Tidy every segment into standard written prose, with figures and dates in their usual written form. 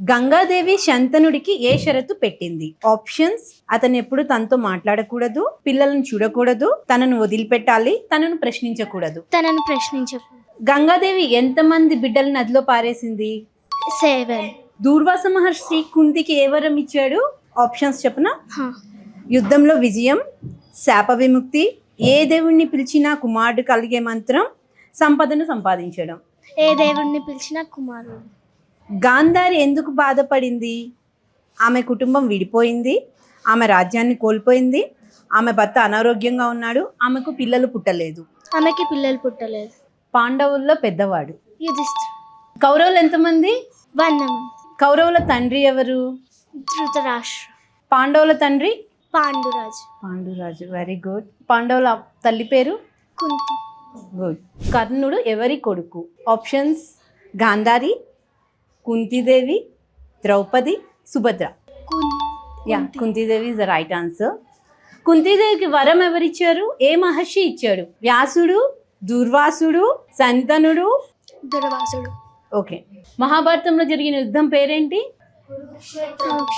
గంగాదేవి శంతనుడికి ఏ షరతు పెట్టింది? ఆప్షన్స్: అతను ఎప్పుడు తనతో మాట్లాడకూడదు, పిల్లలను చూడకూడదు, తనను వదిలిపెట్టాలి, తనను ప్రశ్నించకూడదు. గంగాదేవి ఎంతమంది బిడ్డలు నదిలో పారేసింది? 7. దూర్వాస మహర్షి కుంతికి ఏ వరం ఇచ్చాడు? ఆప్షన్స్ చెప్పనా? యుద్ధంలో విజయం, శాప విముక్తి, ఏ దేవుణ్ణి పిలిచినా కుమారుడు కలిగే మంత్రం, సంపదను సంపాదించడం. ఏ దేవుణ్ణి పిలిచినా కుమారుడు. గాంధారి ఎందుకు బాధపడింది? ఆమె కుటుంబం విడిపోయింది, ఆమె రాజ్యాన్ని కోల్పోయింది, ఆమె భర్త అనారోగ్యంగా ఉన్నాడు, ఆమెకు పిల్లలు పుట్టలేదు. ఆమెకి పిల్లలు పుట్టలేదు. పాండవుల్లో పెద్దవాడు యుధిష్ఠిర. కౌరవులు ఎంతమంది? 100. కౌరవుల తండ్రి ఎవరు? ధృతరాష్ట్ర. పాండవుల తండ్రి? పాండురాజు. పాండురాజు. Very good. పాండవుల తల్లి పేరు? కుంతి. గుడ్. కర్ణుడు ఎవరి కొడుకు? Options: Gandhari, Kuntidevi, Draupadi, Subhadra. Kuntidevi is the right answer. కుంతిదేవికి వరం ఎవరిచ్చారు? ఏ మహర్షి ఇచ్చాడు? వ్యాసుడు, దుర్వాసుడు, శంతనుడు, దుర్వాసుడు. ఓకే. మహాభారతంలో జరిగిన యుద్ధం పేరేంటి?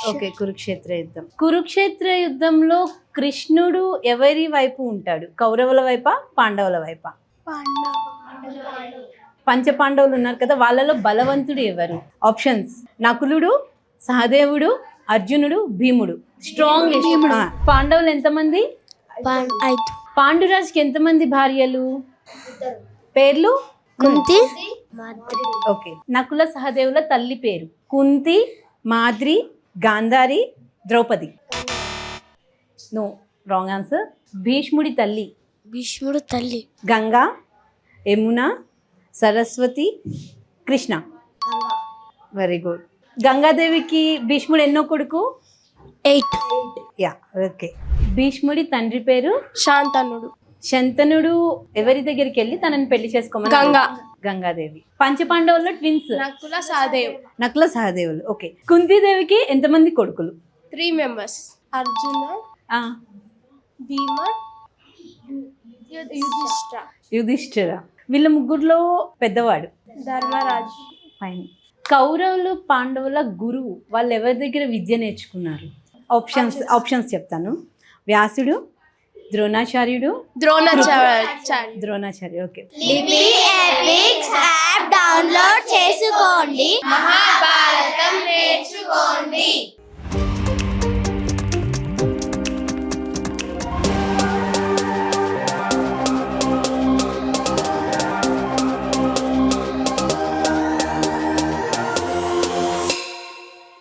ఓకే, కురుక్షేత్ర యుద్ధం. కురుక్షేత్ర యుద్ధంలో కృష్ణుడు ఎవరి వైపు ఉంటాడు? కౌరవుల వైపా, పాండవుల వైపా? పంచపాండవులు ఉన్నారు కదా, వాళ్ళలో బలవంతుడు ఎవరు? ఆప్షన్స్: నకులుడు, సహదేవుడు, అర్జునుడు, భీముడు. స్ట్రాంగ్. పాండవులు ఎంతమంది? 5. పాండురాజుకి ఎంతమంది భార్యలు? పేర్లు? కుంతి, ఓకే. నకుల సహదేవుల తల్లి పేరు? Kunti, Madri, Gandhari, Draupadi. No, wrong answer. భీష్ముడి తల్లి? భీష్ముడు తల్లి. గంగా, యమున, సరస్వతి, కృష్ణ. Very good. గంగాదేవికి భీష్ముడు ఎన్నో కొడుకు? 8. Yeah, okay. భీష్ముడి తండ్రి పేరు? శాంతనుడు. శంతనుడు ఎవరి దగ్గరికి వెళ్ళి తనని పెళ్లి చేసుకోమని? గంగాదేవి. పంచపాండవుల్లో ట్విన్స్? నకుల సహదేవులు. ఓకే. కుంతిదేవికి ఎంతమంది కొడుకులు? 3 members. అర్జున, భీమ, యుధిష్ఠిర. వీళ్ళ ముగ్గురులో పెద్దవాడు? ధర్మరాజు. ఫైన్. కౌరవులు పాండవుల గురువు వాళ్ళు ఎవరి దగ్గర విద్య నేర్చుకున్నారు? ఆప్షన్స్ చెప్తాను. వ్యాసుడు, ద్రోణాచార్యుడు, ద్రోణాచార్య. ఓకే. డౌన్లోడ్ చేసుకోండి. మహాభారత